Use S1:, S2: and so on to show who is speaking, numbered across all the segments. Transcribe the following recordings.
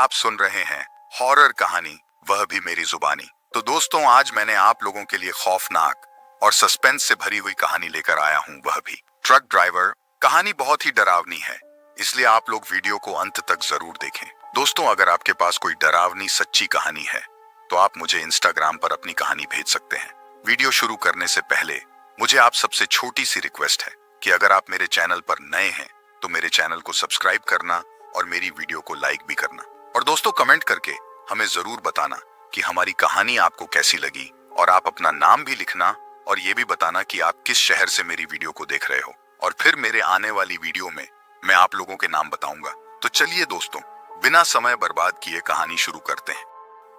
S1: आप सुन रहे हैं हॉरर कहानी, वह भी मेरी जुबानी। तो दोस्तों, आज मैंने आप लोगों के लिए खौफनाक और सस्पेंस से भरी हुई कहानी लेकर आया हूं, वह भी ट्रक ड्राइवर। कहानी बहुत ही डरावनी है, इसलिए आप लोग वीडियो को अंत तक जरूर देखें। दोस्तों, अगर आपके पास कोई डरावनी सच्ची कहानी है तो आप मुझे इंस्टाग्राम पर अपनी कहानी भेज सकते हैं। वीडियो शुरू करने से पहले मुझे आप सबसे छोटी सी रिक्वेस्ट है कि अगर आप मेरे चैनल पर नए हैं तो मेरे चैनल को सब्सक्राइब करना और मेरी वीडियो को लाइक भी करना। और दोस्तों, कमेंट करके हमें जरूर बताना कि हमारी कहानी आपको कैसी लगी, और आप अपना नाम भी लिखना और ये भी बताना कि आप किस शहर से मेरी वीडियो को देख रहे हो। और फिर मेरे आने वाली वीडियो में मैं आप लोगों के नाम बताऊंगा। तो चलिए दोस्तों, बिना समय बर्बाद किए कहानी शुरू करते हैं।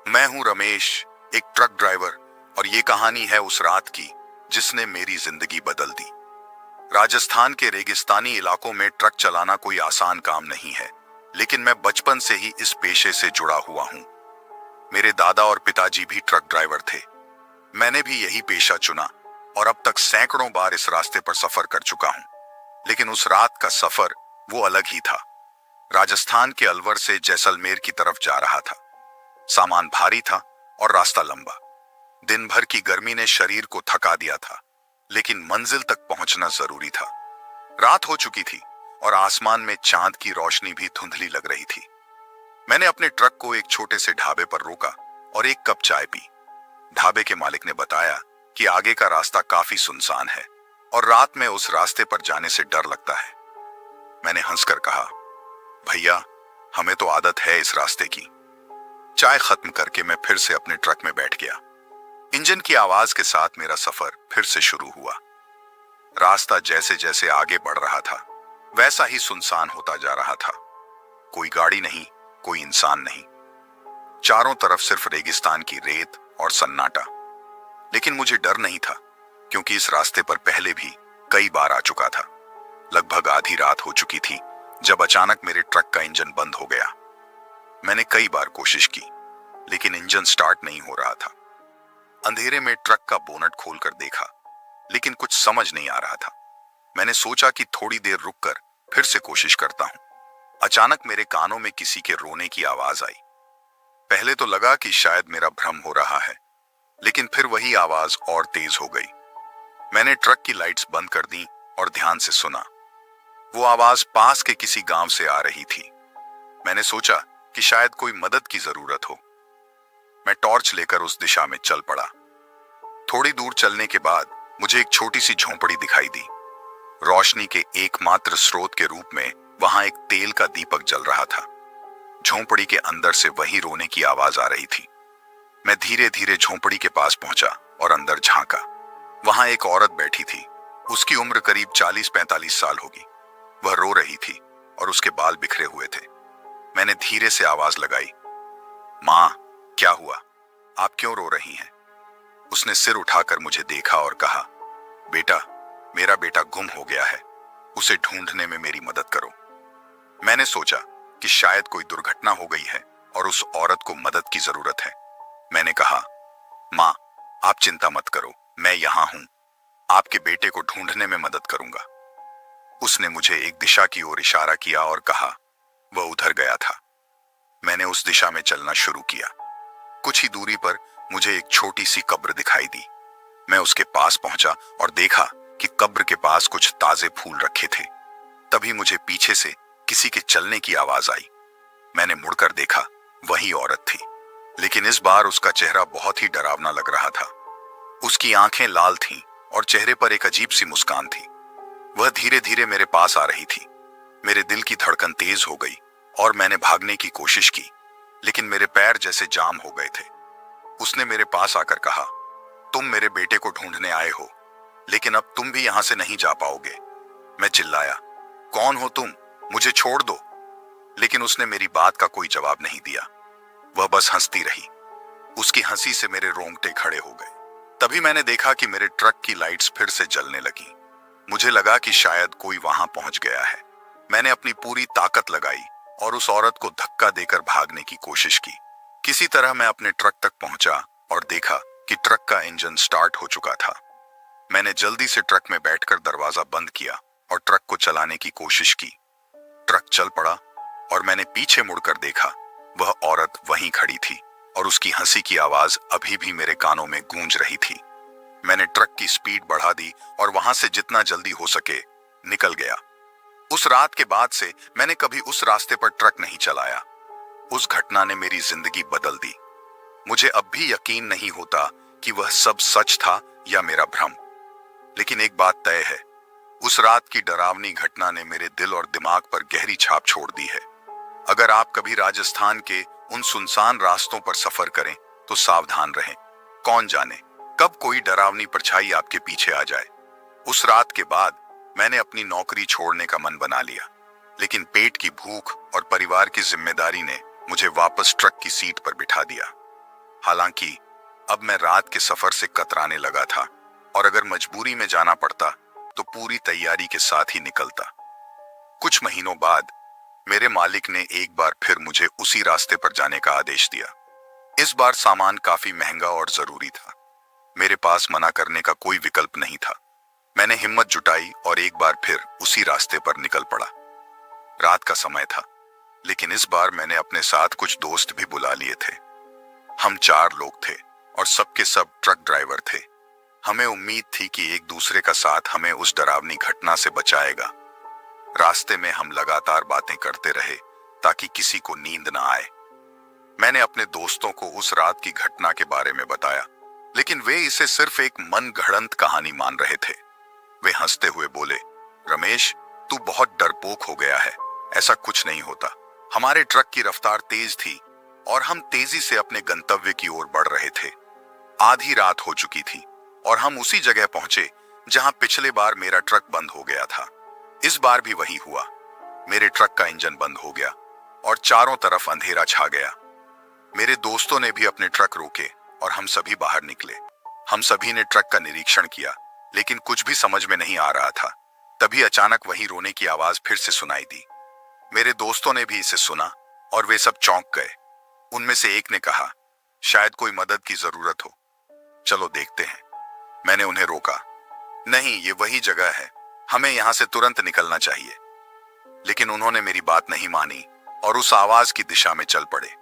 S1: मैं हूं रमेश, एक ट्रक ड्राइवर, और ये कहानी है उस रात की जिसने मेरी जिंदगी बदल दी। राजस्थान के रेगिस्तानी इलाकों में ट्रक चलाना कोई आसान काम नहीं है, लेकिन मैं बचपन से ही इस पेशे से जुड़ा हुआ हूं। मेरे दादा और पिताजी भी ट्रक ड्राइवर थे। मैंने भी यही पेशा चुना और अब तक सैकड़ों बार इस रास्ते पर सफर कर चुका हूं। लेकिन उस रात का सफर वो अलग ही था। राजस्थान के अलवर से जैसलमेर की तरफ जा रहा था। सामान भारी था और रास्ता लंबा। दिन भर की गर्मी ने शरीर को थका दिया था, लेकिन मंजिल तक पहुंचना जरूरी था। रात हो चुकी थी और आसमान में चांद की रोशनी भी धुंधली लग रही थी। मैंने अपने ट्रक को एक छोटे से ढाबे पर रोका और एक कप चाय पी। ढाबे के मालिक ने बताया कि आगे का रास्ता काफी सुनसान है और रात में उस रास्ते पर जाने से डर लगता है। मैंने हंसकर कहा, भैया, हमें तो आदत है इस रास्ते की। चाय खत्म करके मैं फिर से अपने ट्रक में बैठ गया। इंजन की आवाज के साथ मेरा सफर फिर से शुरू हुआ। रास्ता जैसे जैसे आगे बढ़ रहा था वैसा ही सुनसान होता जा रहा था। कोई गाड़ी नहीं, कोई इंसान नहीं। चारों तरफ सिर्फ रेगिस्तान की रेत और सन्नाटा। लेकिन मुझे डर नहीं था, क्योंकि इस रास्ते पर पहले भी कई बार आ चुका था। लगभग आधी रात हो चुकी थी जब अचानक मेरे ट्रक का इंजन बंद हो गया। मैंने कई बार कोशिश की, लेकिन इंजन स्टार्ट नहीं हो रहा था। अंधेरे में ट्रक का बोनट खोलकर देखा, लेकिन कुछ समझ नहीं आ रहा था। मैंने सोचा कि थोड़ी देर रुककर फिर से कोशिश करता हूं। अचानक मेरे कानों में किसी के रोने की आवाज आई। पहले तो लगा कि शायद मेरा भ्रम हो रहा है, लेकिन फिर वही आवाज और तेज हो गई। मैंने ट्रक की लाइट्स बंद कर दी और ध्यान से सुना। वो आवाज पास के किसी गांव से आ रही थी। मैंने सोचा कि शायद कोई मदद की जरूरत हो। मैं टॉर्च लेकर उस दिशा में चल पड़ा। थोड़ी दूर चलने के बाद मुझे एक छोटी सी झोंपड़ी दिखाई दी। रोशनी के एकमात्र स्रोत के रूप में वहां एक तेल का दीपक जल रहा था। झोंपड़ी के अंदर से वही रोने की आवाज आ रही थी। मैं धीरे धीरे झोंपड़ी के पास पहुंचा और अंदर झांका। वहां एक औरत बैठी थी। उसकी उम्र करीब 40-45 साल होगी। वह रो रही थी और उसके बाल बिखरे हुए थे। मैंने धीरे से आवाज लगाई, मां, क्या हुआ? आप क्यों रो रही हैं? उसने सिर उठाकर मुझे देखा और कहा, बेटा, मेरा बेटा गुम हो गया है। उसे ढूंढने में मेरी मदद करो। मैंने सोचा कि शायद कोई दुर्घटना हो गई है और उस औरत को मदद की जरूरत है। मैंने कहा, मां, आप चिंता मत करो, मैं यहां हूं। आपके बेटे को ढूंढने में मदद करूंगा। उसने मुझे एक दिशा की ओर इशारा किया और कहा, वह उधर गया था। मैंने उस दिशा में चलना शुरू किया। कुछ ही दूरी पर मुझे एक छोटी सी कब्र दिखाई दी। मैं उसके पास पहुंचा और देखा कि कब्र के पास कुछ ताजे फूल रखे थे। तभी मुझे पीछे से किसी के चलने की आवाज आई। मैंने मुड़कर देखा, वही औरत थी, लेकिन इस बार उसका चेहरा बहुत ही डरावना लग रहा था। उसकी आंखें लाल थीं और चेहरे पर एक अजीब सी मुस्कान थी। वह धीरे धीरे मेरे पास आ रही थी। मेरे दिल की धड़कन तेज हो गई और मैंने भागने की कोशिश की, लेकिन मेरे पैर जैसे जाम हो गए थे। उसने मेरे पास आकर कहा, तुम मेरे बेटे को ढूंढने आए हो, लेकिन अब तुम भी यहां से नहीं जा पाओगे। मैं चिल्लाया, कौन हो तुम? मुझे छोड़ दो। लेकिन उसने मेरी बात का कोई जवाब नहीं दिया। वह बस हंसती रही। उसकी हंसी से मेरे रोंगटे खड़े हो गए। तभी मैंने देखा कि मेरे ट्रक की लाइट्स फिर से जलने लगी। मुझे लगा कि शायद कोई वहां पहुंच गया है। मैंने अपनी पूरी ताकत लगाई और उस औरत को धक्का देकर भागने की कोशिश की। किसी तरह मैं अपने ट्रक तक पहुंचा और देखा कि ट्रक का इंजन स्टार्ट हो चुका था। मैंने जल्दी से ट्रक में बैठकर दरवाजा बंद किया और ट्रक को चलाने की कोशिश की। ट्रक चल पड़ा और मैंने पीछे मुड़कर देखा। वह औरत वहीं खड़ी थी और उसकी हंसी की आवाज अभी भी मेरे कानों में गूंज रही थी। मैंने ट्रक की स्पीड बढ़ा दी और वहां से जितना जल्दी हो सके निकल गया। उस रात के बाद से मैंने कभी उस रास्ते पर ट्रक नहीं चलाया। उस घटना ने मेरी जिंदगी बदल दी। मुझे अब भी यकीन नहीं होता कि वह सब सच था या मेरा भ्रम। लेकिन एक बात तय है, उस रात की डरावनी घटना ने मेरे दिल और दिमाग पर गहरी छाप छोड़ दी है। अगर आप कभी राजस्थान के उन सुनसान रास्तों पर सफर करें तो सावधान रहें। कौन जाने कब कोई डरावनी परछाई आपके पीछे आ जाए। उस रात के बाद मैंने अपनी नौकरी छोड़ने का मन बना लिया, लेकिन पेट की भूख और परिवार की जिम्मेदारी ने मुझे वापस ट्रक की सीट पर बिठा दिया। हालांकि अब मैं रात के सफर से कतराने लगा था और अगर मजबूरी में जाना पड़ता तो पूरी तैयारी के साथ ही निकलता। कुछ महीनों बाद मेरे मालिक ने एक बार फिर मुझे उसी रास्ते पर जाने का आदेश दिया। इस बार सामान काफी महंगा और जरूरी था। मेरे पास मना करने का कोई विकल्प नहीं था। मैंने हिम्मत जुटाई और एक बार फिर उसी रास्ते पर निकल पड़ा। रात का समय था, लेकिन इस बार मैंने अपने साथ कुछ दोस्त भी बुला लिए थे। हम 4 लोग थे और सबके सब ट्रक ड्राइवर थे। हमें उम्मीद थी कि एक दूसरे का साथ हमें उस डरावनी घटना से बचाएगा। रास्ते में हम लगातार बातें करते रहे ताकि किसी को नींद न आए। मैंने अपने दोस्तों को उस रात की घटना के बारे में बताया, लेकिन वे इसे सिर्फ एक मन गढ़ंत कहानी मान रहे थे। वे हंसते हुए बोले, रमेश, तू बहुत डरपोक हो गया है। ऐसा कुछ नहीं होता। हमारे ट्रक की रफ्तार तेज थी और हम तेजी से अपने गंतव्य की ओर बढ़ रहे थे। आधी रात हो चुकी थी और हम उसी जगह पहुंचे जहां पिछले बार मेरा ट्रक बंद हो गया था। इस बार भी वही हुआ। मेरे ट्रक का इंजन बंद हो गया और चारों तरफ अंधेरा छा गया। मेरे दोस्तों ने भी अपने ट्रक रोके और हम सभी बाहर निकले। हम सभी ने ट्रक का निरीक्षण किया, लेकिन कुछ भी समझ में नहीं आ रहा था। तभी अचानक वहीं रोने की आवाज फिर से सुनाई दी। मेरे दोस्तों ने भी इसे सुना और वे सब चौंक गए। उनमें से एक ने कहा, शायद कोई मदद की जरूरत हो, चलो देखते हैं। मैंने उन्हें रोका, नहीं, ये वही जगह है, हमें यहां से तुरंत निकलना चाहिए। लेकिन उन्होंने मेरी बात नहीं मानी और उस आवाज की दिशा में चल पड़े।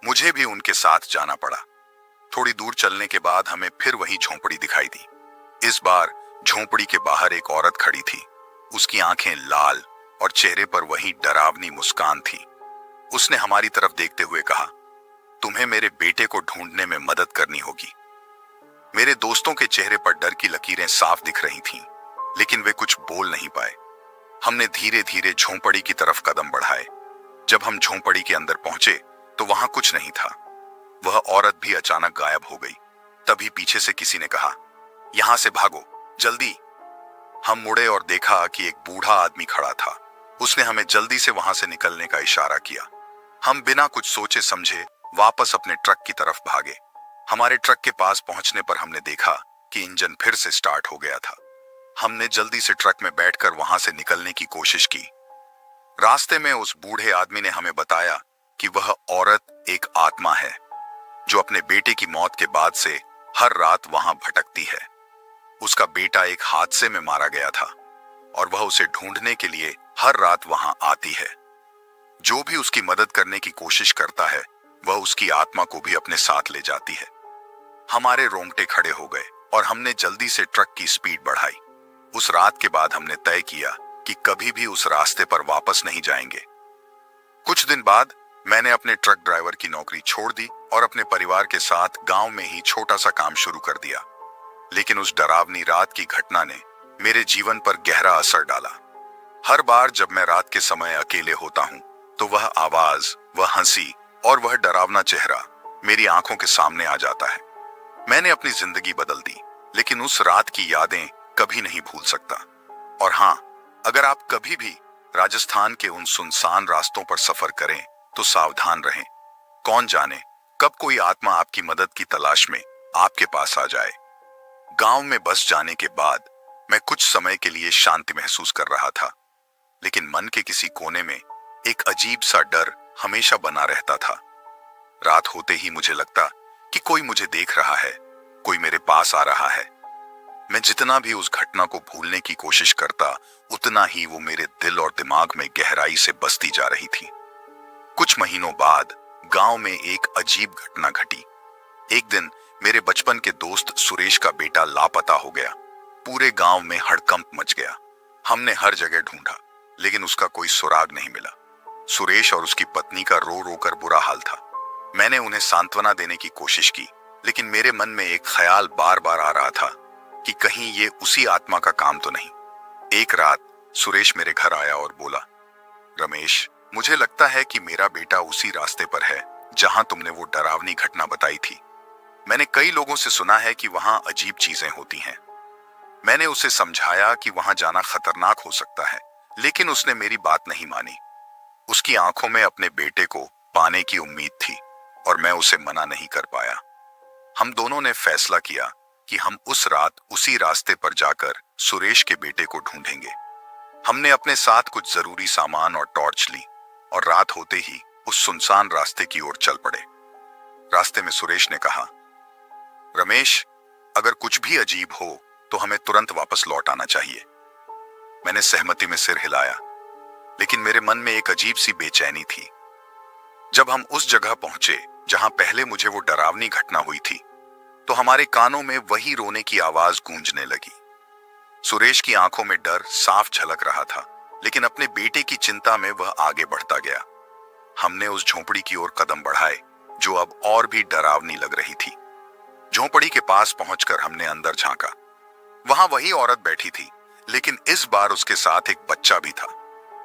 S1: मुझे भी उनके साथ जाना पड़ा। थोड़ी दूर चलने के बाद हमें फिर वही झोंपड़ी दिखाई दी। इस बार झोंपड़ी के बाहर एक औरत खड़ी थी। उसकी आंखें लाल और चेहरे पर वही डरावनी मुस्कान थी। उसने हमारी तरफ देखते हुए कहा, तुम्हें मेरे बेटे को ढूंढने में मदद करनी होगी। मेरे दोस्तों के चेहरे पर डर की लकीरें साफ दिख रही थीं, लेकिन वे कुछ बोल नहीं पाए। हमने धीरे धीरे झोंपड़ी की तरफ कदम बढ़ाए। जब हम झोंपड़ी के अंदर पहुंचे तो वहां कुछ नहीं था। वह औरत भी अचानक गायब हो गई। तभी पीछे से किसी ने कहा, यहां से भागो, जल्दी। हम मुड़े और देखा कि एक बूढ़ा आदमी खड़ा था। उसने हमें जल्दी से वहां से निकलने का इशारा किया। हम बिना कुछ सोचे समझे वापस अपने ट्रक की तरफ भागे। हमारे ट्रक के पास पहुंचने पर हमने देखा कि इंजन फिर से स्टार्ट हो गया था। हमने जल्दी से ट्रक में बैठकर वहां से निकलने की कोशिश की। रास्ते में उस बूढ़े आदमी ने हमें बताया कि वह औरत एक आत्मा है जो अपने बेटे की मौत के बाद से हर रात वहां भटकती है। उसका बेटा एक हादसे में मारा गया था और वह उसे ढूंढने के लिए हर रात वहां आती है। जो भी उसकी मदद करने की कोशिश करता है वह उसकी आत्मा को भी अपने साथ ले जाती है। हमारे रोंगटे खड़े हो गए और हमने जल्दी से ट्रक की स्पीड बढ़ाई। उस रात के बाद हमने तय किया कि कभी भी उस रास्ते पर वापस नहीं जाएंगे। कुछ दिन बाद मैंने अपने ट्रक ड्राइवर की नौकरी छोड़ दी और अपने परिवार के साथ गांव में ही छोटा सा काम शुरू कर दिया। लेकिन उस डरावनी रात की घटना ने मेरे जीवन पर गहरा असर डाला। हर बार जब मैं रात के समय अकेले होता हूं तो वह आवाज, वह हंसी और वह डरावना चेहरा मेरी आंखों के सामने आ जाता है। मैंने अपनी जिंदगी बदल दी, लेकिन उस रात की यादें कभी नहीं भूल सकता। और हां, अगर आप कभी भी राजस्थान के उन सुनसान रास्तों पर सफर करें तो सावधान रहें। कौन जाने कब कोई आत्मा आपकी मदद की तलाश में आपके पास आ जाए। गांव में बस जाने के बाद मैं कुछ समय के लिए शांति महसूस कर रहा था, लेकिन मन के किसी कोने में एक अजीब सा डर हमेशा बना रहता था। रात होते ही मुझे लगता कि कोई मुझे देख रहा है, कोई मेरे पास आ रहा है। मैं जितना भी उस घटना को भूलने की कोशिश करता, उतना ही वो मेरे दिल और दिमाग में गहराई से बसती जा रही थी। कुछ महीनों बाद गांव में एक अजीब घटना घटी। एक दिन मेरे बचपन के दोस्त सुरेश का बेटा लापता हो गया। पूरे गांव में हड़कंप मच गया। हमने हर जगह ढूंढा, लेकिन उसका कोई सुराग नहीं मिला। सुरेश और उसकी पत्नी का रो रो कर बुरा हाल था। मैंने उन्हें सांत्वना देने की कोशिश की, लेकिन मेरे मन में एक ख्याल बार बार आ रहा था कि कहीं ये उसी आत्मा का काम तो नहीं। एक रात सुरेश मेरे घर आया और बोला, रमेश, मुझे लगता है कि मेरा बेटा उसी रास्ते पर है जहां तुमने वो डरावनी घटना बताई थी। मैंने कई लोगों से सुना है कि वहां अजीब चीजें होती हैं। मैंने उसे समझाया कि वहां जाना खतरनाक हो सकता है, लेकिन उसने मेरी बात नहीं मानी। उसकी आंखों में अपने बेटे को पाने की उम्मीद थी और मैं उसे मना नहीं कर पाया। हम दोनों ने फैसला किया कि हम उस रात उसी रास्ते पर जाकर सुरेश के बेटे को ढूंढेंगे। हमने अपने साथ कुछ जरूरी सामान और टॉर्च ली और रात होते ही उस सुनसान रास्ते की ओर चल पड़े। रास्ते में सुरेश ने कहा, रमेश, अगर कुछ भी अजीब हो तो हमें तुरंत वापस लौट आना चाहिए। मैंने सहमति में सिर हिलाया, लेकिन मेरे मन में एक अजीब सी बेचैनी थी। जब हम उस जगह पहुंचे जहां पहले मुझे वो डरावनी घटना हुई थी, तो हमारे कानों में वही रोने की आवाज गूंजने लगी। सुरेश की आंखों में डर साफ झलक रहा था, लेकिन अपने बेटे की चिंता में वह आगे बढ़ता गया। हमने उस झोंपड़ी की ओर कदम बढ़ाए, जो अब और भी डरावनी लग रही थी। झोंपड़ी के पास पहुंचकर हमने अंदर झांका। वहां वही औरत बैठी थी, लेकिन इस बार उसके साथ एक बच्चा भी था।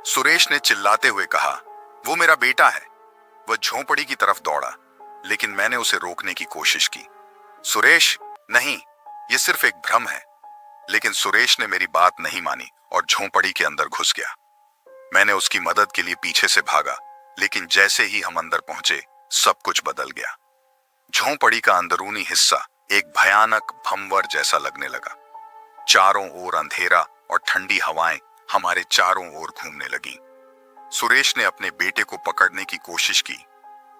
S1: सुरेश ने चिल्लाते हुए कहा, वो मेरा बेटा है। वह झोंपड़ी की तरफ दौड़ा, लेकिन मैंने उसे रोकने की कोशिश की। सुरेश, नहीं, ये सिर्फ एक भ्रम है। लेकिन सुरेश ने मेरी बात नहीं मानी और झोंपड़ी के अंदर घुस गया। मैंने उसकी मदद के लिए पीछे से भागा, लेकिन जैसे ही हम अंदर पहुंचे, सब कुछ बदल गया। झोंपड़ी का अंदरूनी हिस्सा एक भयानक भंवर जैसा लगने लगा। चारों ओर अंधेरा और ठंडी हवाएं हमारे चारों ओर घूमने लगीं। सुरेश ने अपने बेटे को पकड़ने की कोशिश की,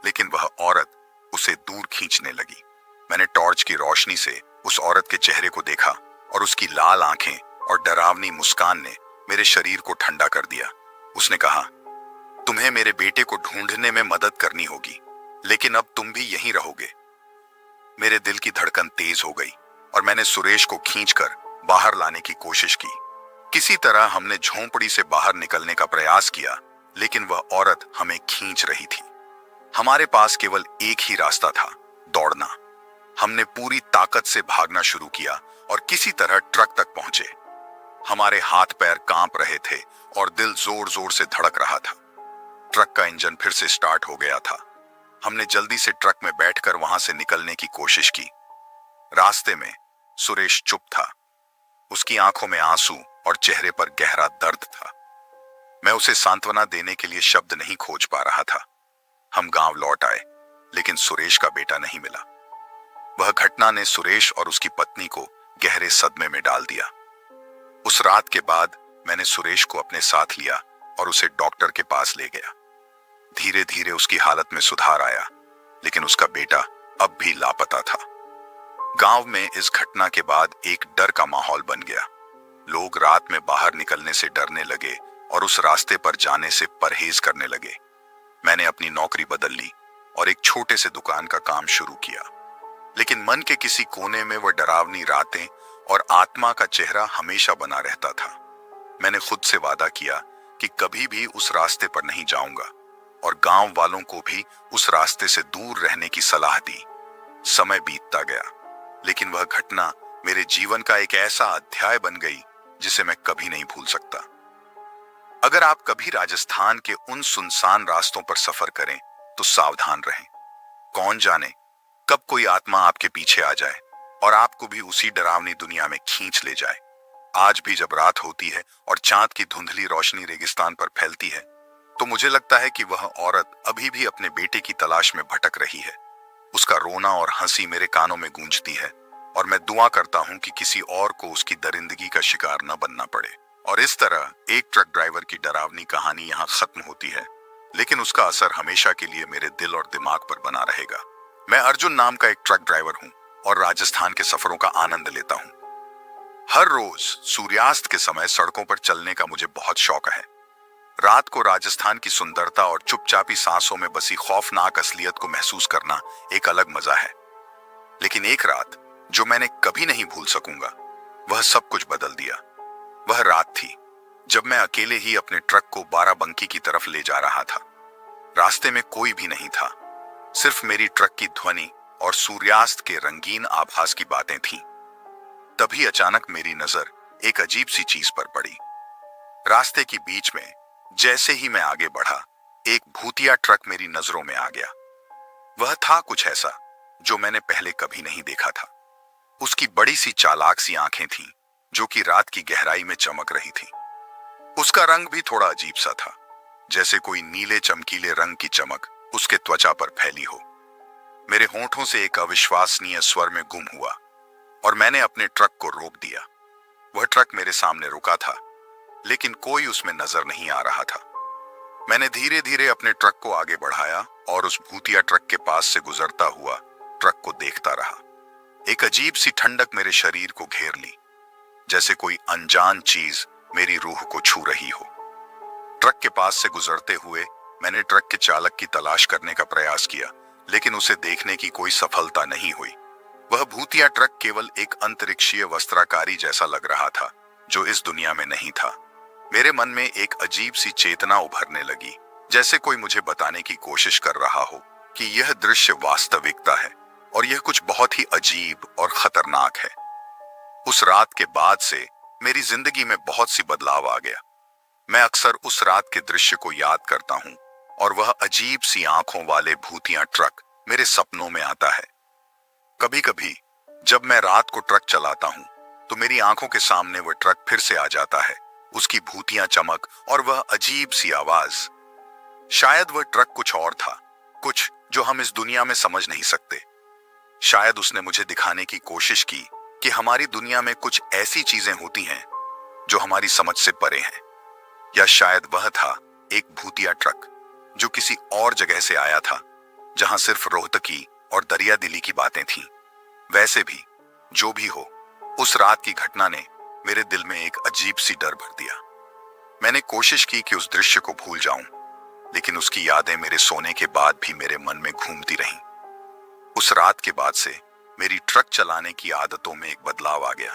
S1: लेकिन वह औरत उसे दूर खींचने लगी। मैंने टॉर्च की रोशनी से उस औरत के चेहरे को देखा और उसकी लाल आंखें और डरावनी मुस्कान ने मेरे शरीर को ठंडा कर दिया। उसने कहा, तुम्हें मेरे बेटे को ढूंढने में मदद करनी होगी, लेकिन अब तुम भी यहीं रहोगे। मेरे दिल की धड़कन तेज हो गई और मैंने सुरेश को खींचकर बाहर लाने की कोशिश की। किसी तरह हमने झोंपड़ी से बाहर निकलने का प्रयास किया, लेकिन वह औरत हमें खींच रही थी। हमारे पास केवल एक ही रास्ता था, दौड़ना। हमने पूरी ताकत से भागना शुरू किया और किसी तरह ट्रक तक पहुंचे। हमारे हाथ पैर कांप रहे थे और दिल जोर जोर से धड़क रहा था। ट्रक का इंजन फिर से स्टार्ट हो गया था। हमने जल्दी से ट्रक में बैठकर वहां से निकलने की कोशिश की। रास्ते में सुरेश चुप था। उसकी आंखों में आंसू और चेहरे पर गहरा दर्द था। मैं उसे सांत्वना देने के लिए शब्द नहीं खोज पा रहा था। हम गांव लौट आए, लेकिन सुरेश का बेटा नहीं मिला। वह घटना ने सुरेश और उसकी पत्नी को गहरे सदमे में डाल दिया। उस रात के बाद मैंने सुरेश को अपने साथ लिया और उसे डॉक्टर के पास ले गया। धीरे धीरे उसकी हालत में सुधार आया, लेकिन उसका बेटा अब भी लापता था। गांव में इस घटना के बाद एक डर का माहौल बन गया। लोग रात में बाहर निकलने से डरने लगे और उस रास्ते पर जाने से परहेज करने लगे। मैंने अपनी नौकरी बदल ली और एक छोटे से दुकान का काम शुरू किया, लेकिन मन के किसी कोने में वह डरावनी रातें और आत्मा का चेहरा हमेशा बना रहता था। मैंने खुद से वादा किया कि कभी भी उस रास्ते पर नहीं जाऊंगा और गांव वालों को भी उस रास्ते से दूर रहने की सलाह दी। समय बीतता गया, लेकिन वह घटना मेरे जीवन का एक ऐसा अध्याय बन गई जिसे मैं कभी नहीं भूल सकता। अगर आप कभी राजस्थान के उन सुनसान रास्तों पर सफर करें तो सावधान रहें। कौन जाने कब कोई आत्मा आपके पीछे आ जाए और आपको भी उसी डरावनी दुनिया में खींच ले जाए। आज भी जब रात होती है और चांद की धुंधली रोशनी रेगिस्तान पर फैलती है, तो मुझे लगता है कि वह औरत अभी भी अपने बेटे की तलाश में भटक रही है। उसका रोना और हंसी मेरे कानों में गूंजती है और मैं दुआ करता हूं कि किसी और को उसकी दरिंदगी का शिकार न बनना पड़े। और इस तरह एक ट्रक ड्राइवर की डरावनी कहानी यहाँ खत्म होती है, लेकिन उसका असर हमेशा के लिए मेरे दिल और दिमाग पर बना रहेगा। मैं अर्जुन नाम का एक ट्रक ड्राइवर हूँ और राजस्थान के सफरों का आनंद लेता हूँ। हर रोज सूर्यास्त के समय सड़कों पर चलने का मुझे बहुत शौक है। रात को राजस्थान की सुंदरता और चुपचापी सांसों में बसी खौफनाक असलियत को महसूस करना एक अलग मजा है। लेकिन एक रात जो मैंने कभी नहीं भूल सकूंगा, वह सब कुछ बदल दिया। वह रात थी जब मैं अकेले ही अपने ट्रक को बाराबंकी की तरफ ले जा रहा था। रास्ते में कोई भी नहीं था, सिर्फ मेरी ट्रक की ध्वनि और सूर्यास्त के रंगीन आभास की बातें थीं। तभी अचानक मेरी नजर एक अजीब सी चीज पर पड़ी। रास्ते की बीच में जैसे ही मैं आगे बढ़ा, एक भूतिया ट्रक मेरी नजरों में आ गया। वह था कुछ ऐसा जो मैंने पहले कभी नहीं देखा था। उसकी बड़ी सी चालाक सी आंखें थीं जो कि रात की गहराई में चमक रही थी। उसका रंग भी थोड़ा अजीब सा था, जैसे कोई नीले चमकीले रंग की चमक उसके त्वचा पर फैली हो। मेरे होंठों से एक अविश्वसनीय स्वर में गुम हुआ और मैंने अपने ट्रक को रोक दिया। वह ट्रक मेरे सामने रुका था, लेकिन कोई उसमें नजर नहीं आ रहा था। मैंने धीरे धीरे अपने ट्रक को आगे बढ़ाया और उस भूतिया ट्रक के पास से गुजरता हुआ ट्रक को देखता रहा। एक अजीब सी ठंडक मेरे शरीर को घेर ली, जैसे कोई अनजान चीज मेरी रूह को छू रही हो। ट्रक के पास से गुजरते हुए मैंने ट्रक के चालक की तलाश करने का प्रयास किया, लेकिन उसे देखने की कोई सफलता नहीं हुई। वह भूतिया ट्रक केवल एक अंतरिक्षीय वस्त्राकारी जैसा लग रहा था, जो इस दुनिया में नहीं था। मेरे मन में एक अजीब सी चेतना उभरने लगी, जैसे कोई मुझे बताने की कोशिश कर रहा हो कि यह दृश्य वास्तविकता है और यह कुछ बहुत ही अजीब और खतरनाक है। उस रात के बाद से मेरी जिंदगी में बहुत सी बदलाव आ गया। मैं अक्सर उस रात के दृश्य को याद करता हूँ और वह अजीब सी आंखों वाले भूतिया ट्रक मेरे सपनों में आता है। कभी कभी जब मैं रात को ट्रक चलाता हूँ तो मेरी आंखों के सामने वह ट्रक फिर से आ जाता है, उसकी भूतिया चमक और वह अजीब सी आवाज। शायद वह ट्रक कुछ और था, कुछ जो हम इस दुनिया में समझ नहीं सकते। शायद उसने मुझे दिखाने की कोशिश की कि हमारी दुनिया में कुछ ऐसी चीजें होती हैं जो हमारी समझ से परे हैं। या शायद वह था एक भूतिया ट्रक जो किसी और जगह से आया था, जहां सिर्फ रोहतकी और दरिया दिली की बातें थीं। वैसे भी जो भी हो, उस रात की घटना ने मेरे दिल में एक अजीब सी डर भर दिया। मैंने कोशिश की कि उस दृश्य को भूल जाऊं, लेकिन उसकी यादें मेरे सोने के बाद भी मेरे मन में घूमती रहीं। उस रात के बाद से मेरी ट्रक चलाने की आदतों में एक बदलाव आ गया।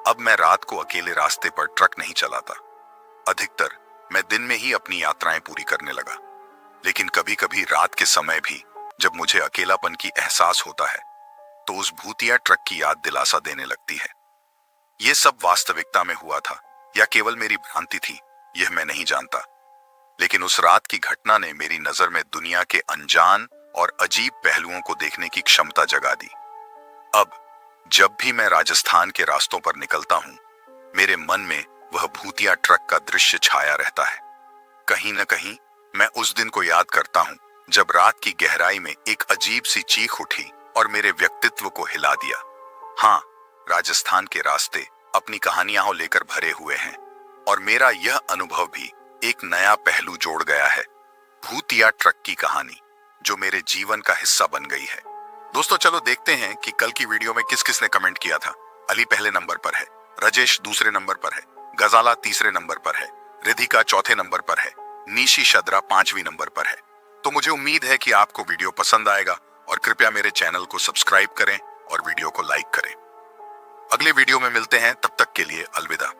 S1: अब मैं रात को अकेले रास्ते पर ट्रक नहीं चलाता। अधिकतर मैं दिन में ही अपनी यात्राएं पूरी करने लगा, लेकिन कभी कभी रात के समय भी जब मुझे अकेलापन की एहसास होता है तो उस भूतिया ट्रक की याद दिलासा देने लगती है। यह सब वास्तविकता में हुआ था या केवल मेरी भ्रांति थी, यह मैं नहीं जानता, लेकिन उस रात की घटना ने मेरी नजर में दुनिया के अनजान और अजीब पहलुओं को देखने की क्षमता जगा दी। अब जब भी मैं राजस्थान के रास्तों पर निकलता हूं, मेरे मन में वह भूतिया ट्रक का दृश्य छाया रहता है। कहीं न कहीं मैं उस दिन को याद करता हूं जब रात की गहराई में एक अजीब सी चीख उठी और मेरे व्यक्तित्व को हिला दिया। हाँ, राजस्थान के रास्ते अपनी कहानियां लेकर भरे हुए हैं और मेरा यह अनुभव भी एक नया पहलू जोड़ गया है, भूतिया ट्रक की कहानी जो मेरे जीवन का हिस्सा बन गई है। दोस्तों, चलो देखते हैं कि कल की वीडियो में किस किसने कमेंट किया था। अली पहले नंबर पर है, राजेश दूसरे नंबर पर है, गजाला तीसरे नंबर पर है, रिधिका चौथे नंबर पर है, निशी शद्रा पांचवी नंबर पर है। तो मुझे उम्मीद है कि आपको वीडियो पसंद आएगा और कृपया मेरे चैनल को सब्सक्राइब करें और वीडियो को लाइक करें। अगले वीडियो में मिलते हैं, तब तक के लिए अलविदा।